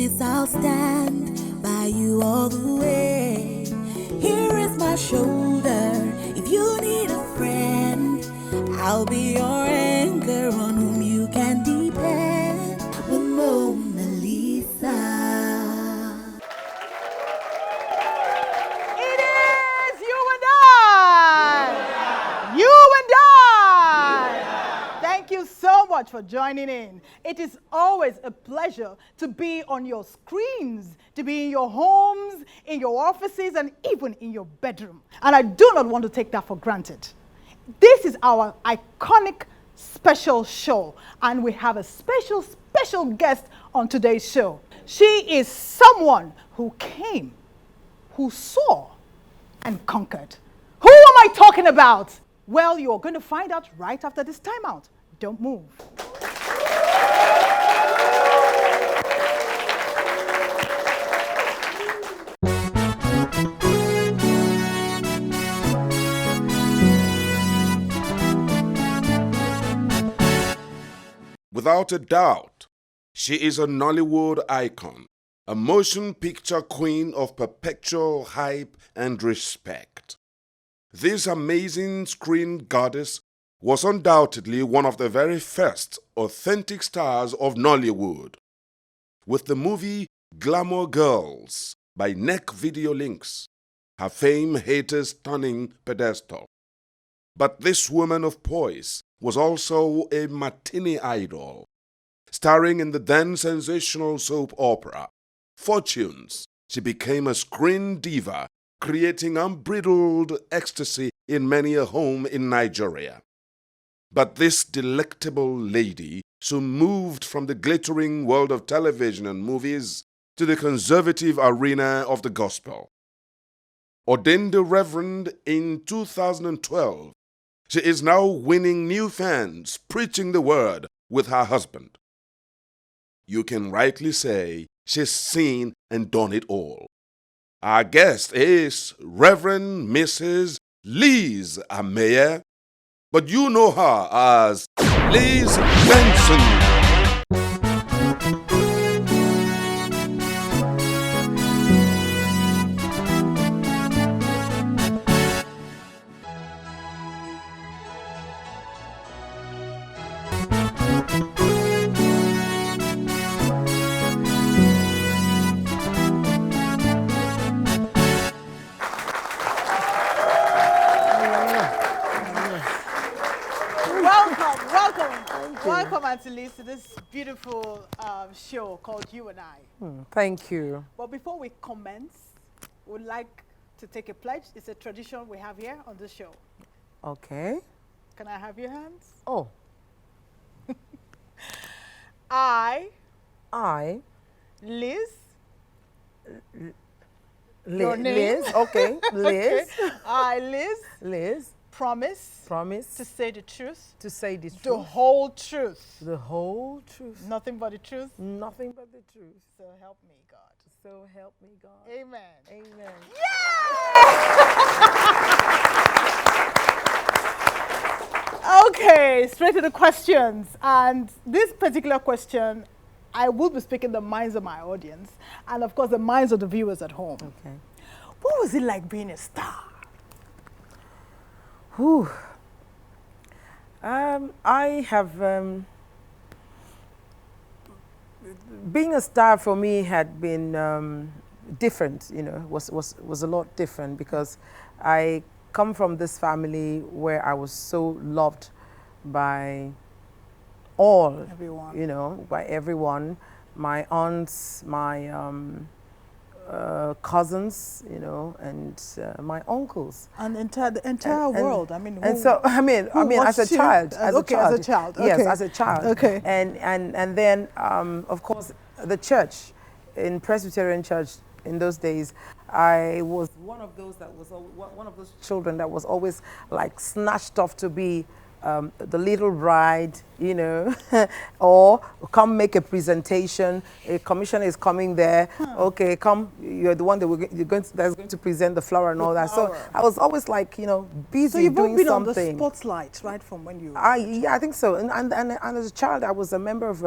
promise I'll stand by you all the way. Here is my shoulder. If you need a friend, I'll be your anchor on whom you can depend. With Monalisa. It is you and I. You and I. Thank you so much for joining in. It is always a pleasure to be on your screens, to be in your homes, in your offices, and even in your bedroom. And I do not want to take that for granted. This is our iconic special show, and we have a special guest on today's show. She is someone who came, who saw, and conquered. Who am I talking about? Well, you're going to find out right after this timeout. Don't move. Without a doubt, she is a Nollywood icon, a motion picture queen of perpetual hype and respect. This amazing screen goddess was undoubtedly one of the very first authentic stars of Nollywood. With the movie Glamour Girls by Neck Video Links, her fame hit a stunning pedestal. But this woman of poise was also a matinee idol, starring in the then sensational soap opera Fortunes. She became a screen diva, creating unbridled ecstasy in many a home in Nigeria. But this delectable lady soon moved from the glittering world of television and movies to the conservative arena of the gospel. Ordained a reverend in 2012, she is now winning new fans, preaching the word with her husband. You can rightly say she's seen and done it all. Our guest is Reverend Mrs. Liz Benson, but you know her as Liz Benson. Welcome, Auntie Liz, to this beautiful show called You and I. Thank you. But before we commence, we'd like to take a pledge. It's a tradition we have here on this show. Okay. Can I have your hands? Oh. I, Liz. Your name? Liz. Okay. Liz. Okay. I, Liz. Liz. Promise. To say the truth. To say the truth. The whole truth. The whole truth. Nothing but the truth. Nothing but the truth. So help me God. So help me God. Amen. Amen. Yeah! Okay, straight to the questions. And this particular question, I will be speaking the minds of my audience and of course the minds of the viewers at home. Okay. What was it like being a star? Whew. I have being a star for me had been different. You know, was a lot different because I come from this family where I was so loved by everyone. You know, by everyone. My aunts, my cousins, you know, and my uncles, and the entire world. I mean, as a child, as a child. Okay. Yes, as a child. Okay. And then, of course, the church, in Presbyterian church in those days, I was one of those children that was always like snatched off to be the little bride, you know, or come make a presentation. A commissioner is coming there. Okay, come. You're the one that that's going to present the flower and all that. So I was always like, you know, busy so you've doing been something. on the spotlight right from when you. Yeah, I think so. And as a child, I was a member of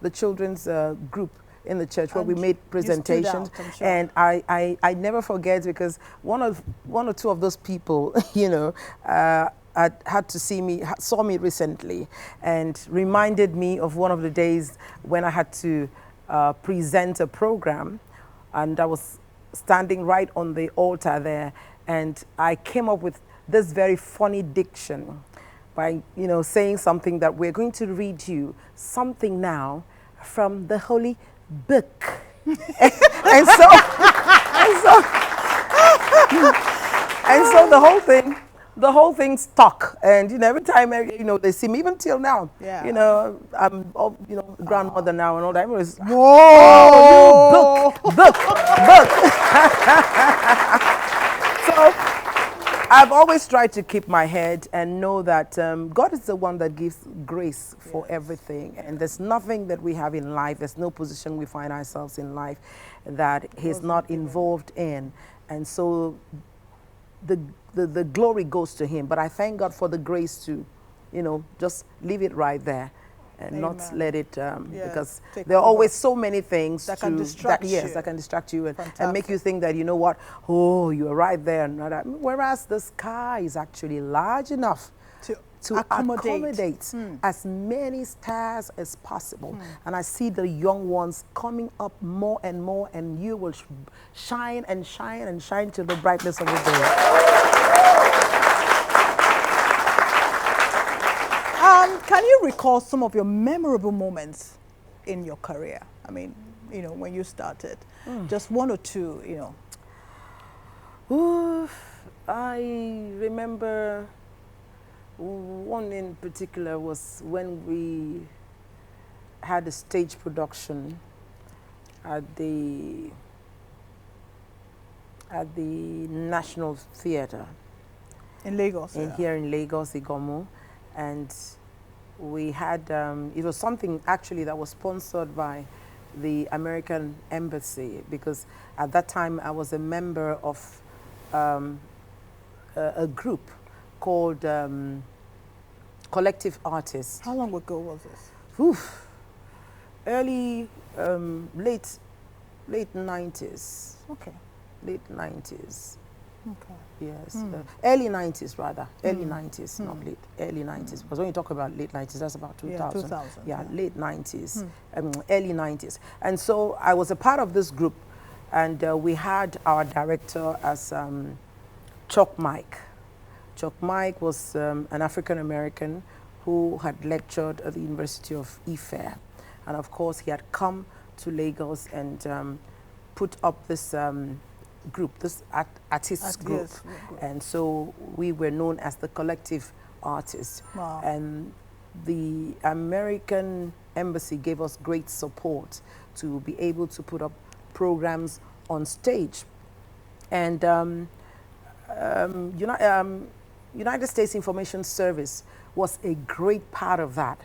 the children's group in the church where And we made you stood presentations. out, I'm sure. And I never forget, because one or two of those people, you know, had to see me, saw me recently, and reminded me of one of the days when I had to present a program, and I was standing right on the altar there, and I came up with this very funny diction by, you know, saying something that we're going to read you something now from the Holy Book. and so, and so, and so the whole thing stuck. And, you know, every time, you know, they see me, even till now, Yeah. you know, I'm, you know, grandmother now and all that. Everyone's, Whoa! oh, you book. So I've always tried to keep my head and know that God is the one that gives grace for everything. And there's nothing that we have in life, there's no position we find ourselves in life that He's not involved in. And so the glory goes to Him. But I thank God for the grace to, you know, just leave it right there and not Amen. let it, because take there are over. always so many things That can distract yes, you. that can distract you and make Fantastic. you think that, you know what, oh, you're right there. And that. Whereas the sky is actually large enough to accommodate as many stars as possible. And I see the young ones coming up more, and you will shine and shine and shine to the brightness of the day. Can you recall some of your memorable moments in your career? I mean, you know, when you started, just one or two, you know. Oof, I remember one in particular was when we had a stage production at the National Theatre In Lagos. here in Lagos, Igomu, and we had it was something actually that was sponsored by the American Embassy, because at that time I was a member of a group called Collective Artists. How long ago was this? Oof, early, late 90s. Okay. Late 90s. Okay. Yes, early 90s rather. Early 90s, not late. Early 90s. Because when you talk about late 90s, that's about 2000. Yeah, 2000. Yeah, late 90s, early 90s. And so I was a part of this group, and we had our director as Chuck Mike. Chuck Mike was an African American who had lectured at the University of Ife. And of course, he had come to Lagos and put up this group, this artists group. Yes, And so we were known as the Collective Artists. Wow. And the American Embassy gave us great support to be able to put up programs on stage. And United States Information Service was a great part of that,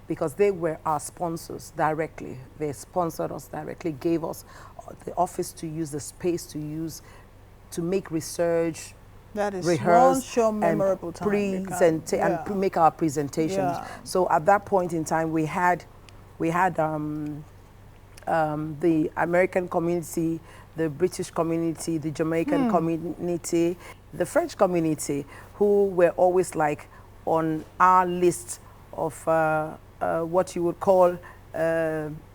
because they were our sponsors directly. They sponsored us directly, gave us the office to use, the space to use, to make research, That is rehearse, one sure memorable time. and make our presentations. Yeah. So at that point in time, we had the American community, the British community, the Jamaican community, the French community, who were always like on our list of what you would call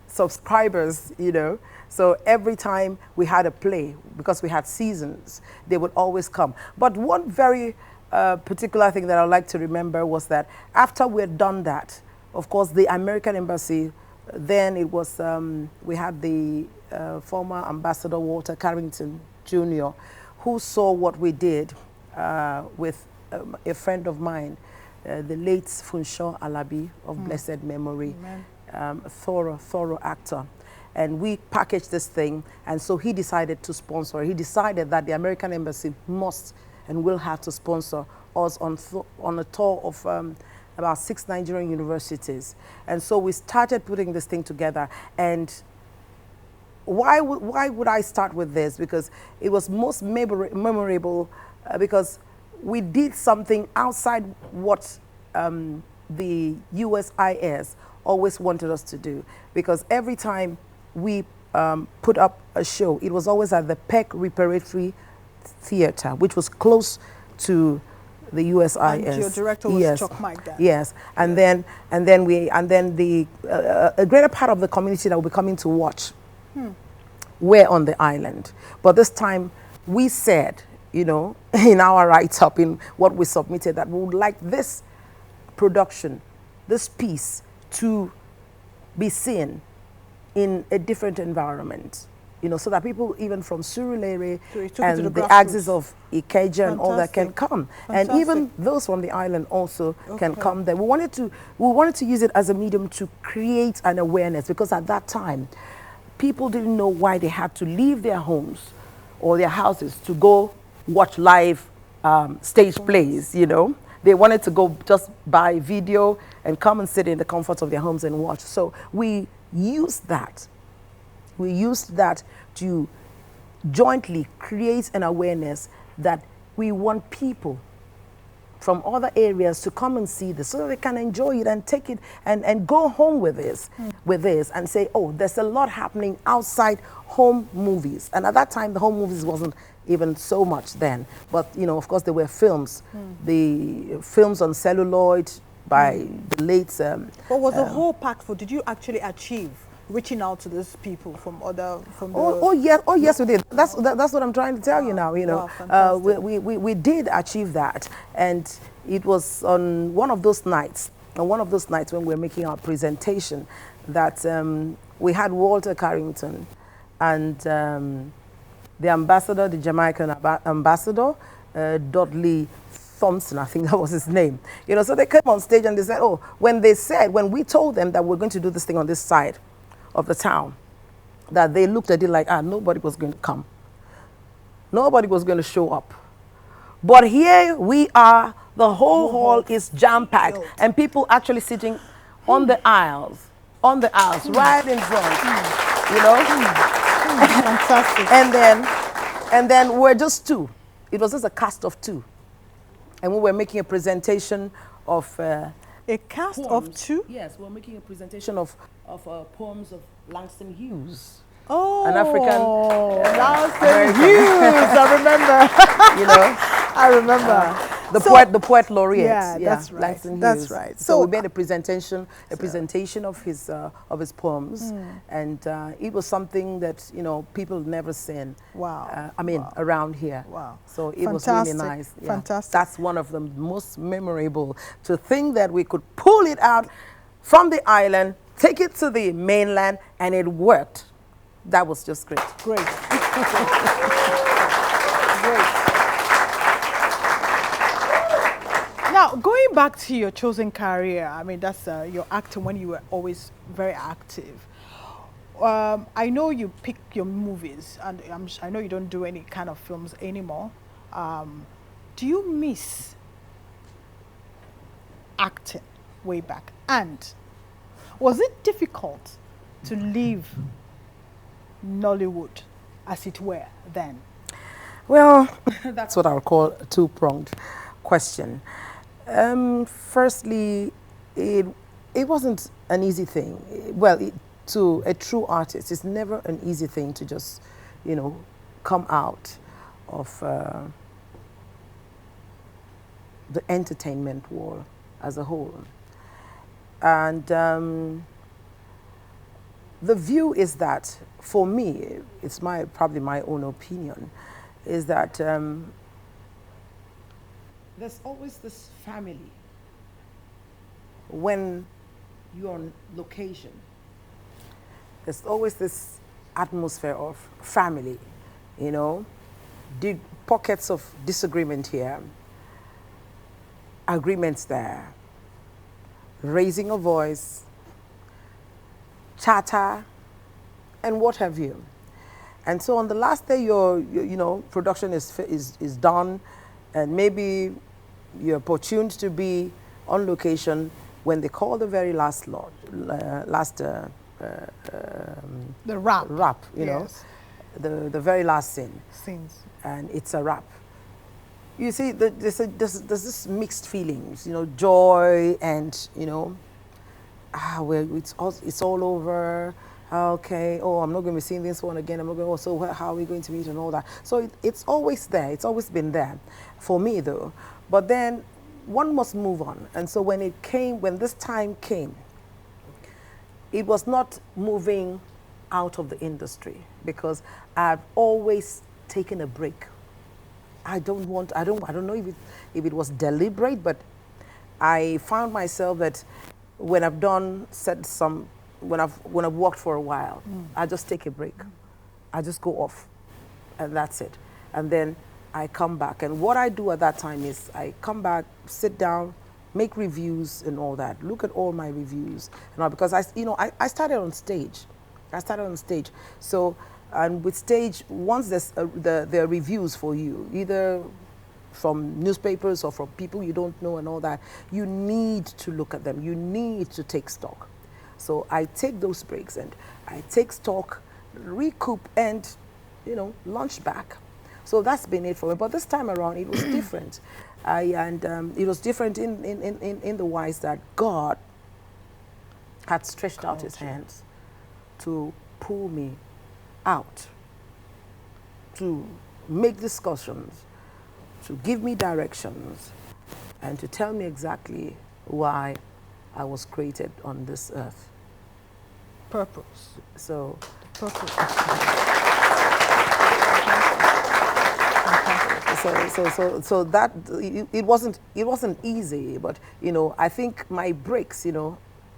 subscribers, you know. So every time we had a play, because we had seasons, they would always come. But one very particular thing that I like to remember was that after we had done that, of course, the American Embassy, then it was, we had the former Ambassador Walter Carrington Jr., who saw what we did with a friend of mine, the late Funsho Alabi of blessed memory, thorough actor. And we packaged this thing, and so he decided to sponsor. He decided that the American Embassy must and will have to sponsor us on a tour of about 6 Nigerian universities. And so we started putting this thing together. And why would I start with this? Because it was most memorable because we did something outside what the USIS always wanted us to do. Because every time we put up a show. It was always at the Peck Repertory Theater, which was close to the USIS. And your director was Chuck Mike then. Yes, and then the a greater part of the community that will be coming to watch were on the island. But this time, we said, you know, in our write-up, in what we submitted, that we would like this production, this piece, to be seen in a different environment, you know, so that people even from Surulere and the axis of Ikeja and all that can come. And even those from the island also can come there. We wanted to use it as a medium to create an awareness, because at that time, people didn't know why they had to leave their homes or their houses to go watch live stage plays, you know. They wanted to go just buy video and come and sit in the comfort of their homes and watch. So we used that. We used that to jointly create an awareness that we want people from other areas to come and see this so that they can enjoy it and take it and go home with this and say, oh, there's a lot happening outside home movies. And at that time, the home movies wasn't even so much then. But, you know, of course, there were films. The films on celluloid by the late... What was the whole pact for? Did you actually achieve reaching out to these people from other... Oh yes, we did. That's what I'm trying to tell you now, you know. Wow, we did achieve that. And it was on one of those nights, when we were making our presentation, that we had Walter Carrington and the ambassador, the Jamaican ambassador, Dudley Thompson, I think that was his name. You know, so they came on stage and they said, oh, when we told them that we're going to do this thing on this side of the town, that they looked at it like, nobody was going to come. Nobody was going to show up. But here we are, the whole hall is jam-packed, and people actually sitting on the aisles, right in front, you know? Fantastic. And then we're just two. It was just a cast of two. And we were making a presentation of... a cast poems. of two? Yes, we're making a presentation of poems of Langston Hughes. Oh, an African... Langston Hughes, I remember. You know? I remember. The poet laureate. Yeah, that's right. Langston Hughes. That's right. So we made a presentation of his poems, and it was something that, you know, people never seen. Wow. Around here. Wow. So it was really nice. Yeah. Fantastic. That's one of the most memorable. To think that we could pull it out from the island, take it to the mainland, and it worked. That was just great. Great. Now, going back to your chosen career, I mean, that's your acting when you were always very active. I know you pick your movies, and I know you don't do any kind of films anymore. Do you miss acting way back? And was it difficult to leave Nollywood, as it were, then? Well, that's what I would call a two-pronged question. Firstly, it wasn't an easy thing. Well, to a true artist, it's never an easy thing to just, you know, come out of the entertainment world as a whole. And the view is that, for me, it's probably my own opinion, is that there's always this family when you're on location. There's always this atmosphere of family, you know, pockets of disagreement here, agreements there, raising a voice, chatter, and what have you. And so on the last day, you know, production is done, and maybe you're opportuned to be on location when they call the very last The rap. you Yes. know, the very last scene. Scenes. And it's a rap. You see, there's this mixed feelings, you know, joy and, you know, it's all over, Okay, oh, I'm not going to be seeing this one again. I'm not going to, oh, so how are we going to meet and all that. So it's always there. It's always been there for me, though. But then one must move on. And so when this time came, it was not moving out of the industry because I've always taken a break. I don't know if it was deliberate, but I found myself that when I've when I've worked for a while, I just take a break. I just go off, and that's it. And then I come back, and what I do at that time is I come back, sit down, make reviews and all that. Look at all my reviews, and all, because I started on stage. So, and with stage, once there are reviews for you, either from newspapers or from people you don't know and all that, you need to look at them. You need to take stock. So I take those breaks and I take stock, recoup, and launch back. So that's been it for me. But this time around, it was different. It was different in the wise that God had stretched out His hands to pull me out, to make discussions, to give me directions, and to tell me exactly why I was created on this earth. Purpose. So, Purpose. so that it wasn't easy, but I think my breaks,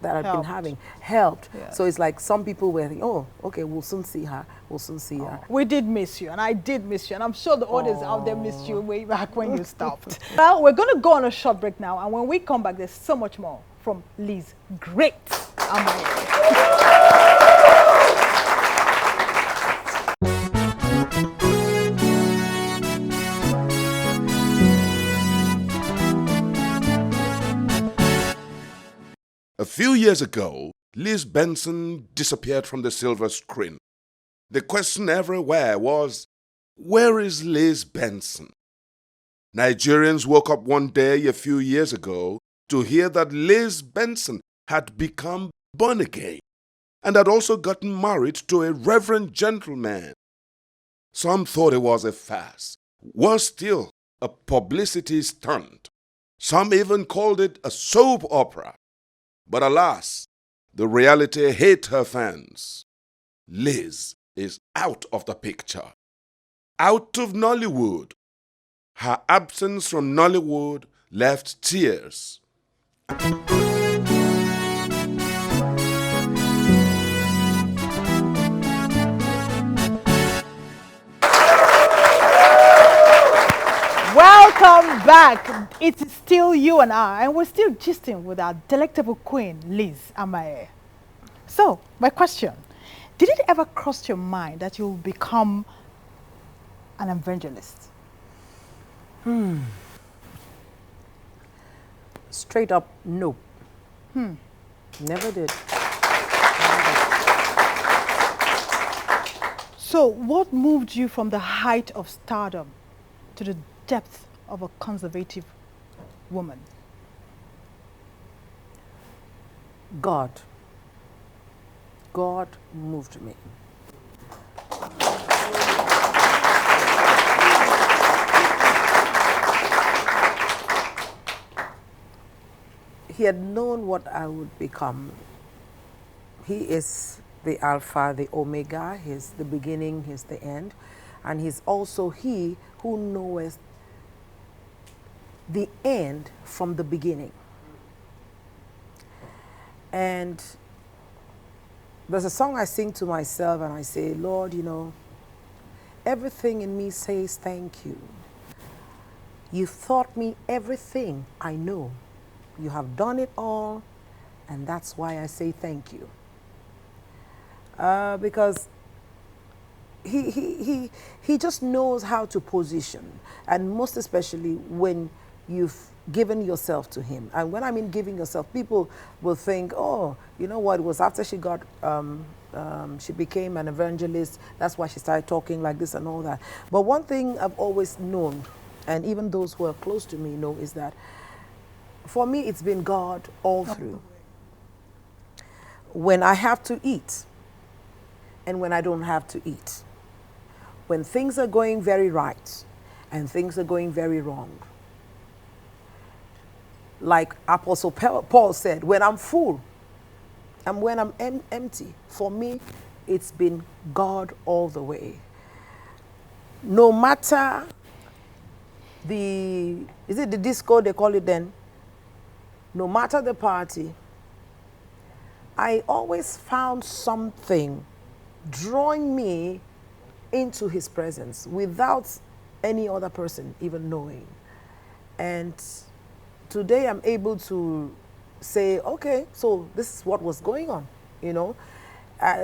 that I've been having helped. Yeah. So it's like some people were thinking, oh, okay, we'll soon see her. We did miss you, and I did miss you, and I'm sure the audience out there missed you way back when you stopped. Well, we're going to go on a short break now, and when we come back, there's so much more from Liz. Great. A few years ago, Liz Benson disappeared from the silver screen. The question everywhere was, where is Liz Benson? Nigerians woke up one day a few years ago to hear that Liz Benson had become born again and had also gotten married to a reverend gentleman. Some thought it was a farce, worse still, a publicity stunt. Some even called it a soap opera. But alas, the reality hit her fans. Liz is out of the picture. Out of Nollywood. Her absence from Nollywood left tears. Welcome back. It's still you and I, and we're still gisting with our delectable queen, Liz Amaye. So, my question, did it ever cross your mind that you'll become an evangelist? Straight up, no. Never did. So, what moved you from the height of stardom to the depth of a conservative woman? God moved me. He had known what I would become. He is the Alpha, the Omega. He's the beginning, He's the end. And He's also He who knoweth the end from the beginning. And there's a song I sing to myself and I say, Lord, everything in me says thank you. You taught me everything I know. You have done it all, and that's why I say thank you. Because he just knows how to position, and most especially when you've given yourself to Him. And when I mean giving yourself, people will think, oh, you know what, it was after she got, she became an evangelist, that's why she started talking like this and all that. But one thing I've always known, and even those who are close to me know, is that for me, it's been God all through. When I have to eat, and when I don't have to eat. When things are going very right and things are going very wrong. Like Apostle Paul said, when I'm full and when I'm empty, for me, it's been God all the way. No matter is it the disco they call it then? No matter the party, I always found something drawing me into his presence without any other person even knowing. And today I'm able to say, okay, so this is what was going on, you know.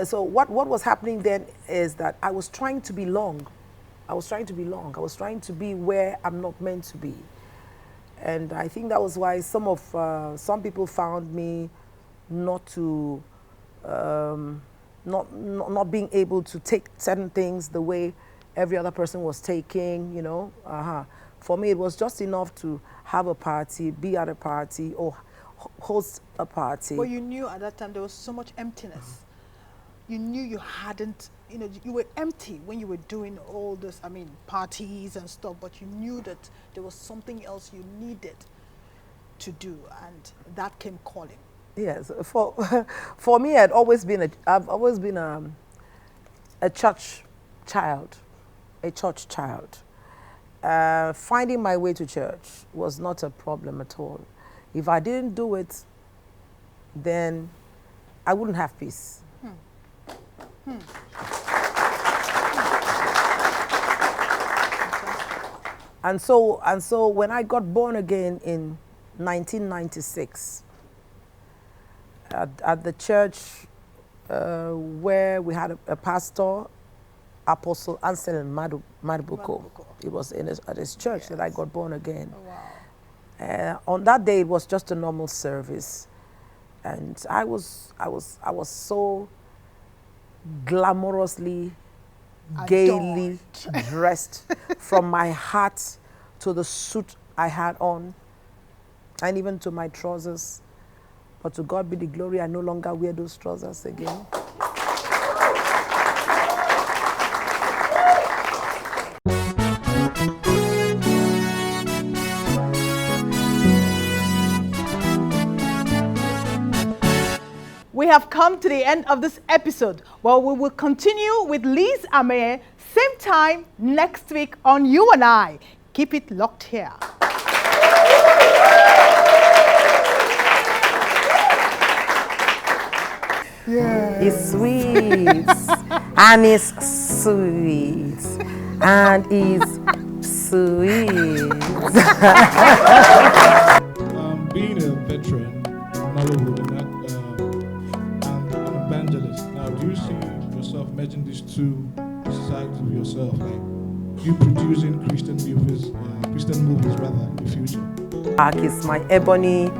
So what was happening then is that I was trying to belong. I was trying to be where I'm not meant to be. And I think that was why some people found me not to, not being able to take certain things the way every other person was taking, you know. For me, it was just enough to have a party, be at a party, or host a party. But you knew at that time there was so much emptiness. You knew you hadn't, you know, you were empty when you were doing all this, I mean, parties and stuff, but you knew that there was something else you needed to do, and that came calling. Yes, for me, I've always been a church child, Finding my way to church was not a problem at all. If I didn't do it, then I wouldn't have peace. And so when I got born again in 1996, at the church where we had a pastor, Apostle Anselm Madubuko. It was at his church that I got born again. Oh, wow. On that day, it was just a normal service, and I was so glamorously, gaily dressed, from my hat to the suit I had on, and even to my trousers. But to God be the glory, I no longer wear those trousers again. We have come to the end of this episode. Well, we will continue with Liz Ameye, same time next week on You and I. Keep it locked here. Yeah. It's sweet, and it's sweet, and it's sweet. Being a veteran in Nollywood and an evangelist, now do you see yourself merging these two sides of yourself, like you producing Christian movies rather in the future? Dark is my ebony,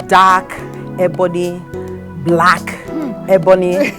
dark, ebony, black, ebony.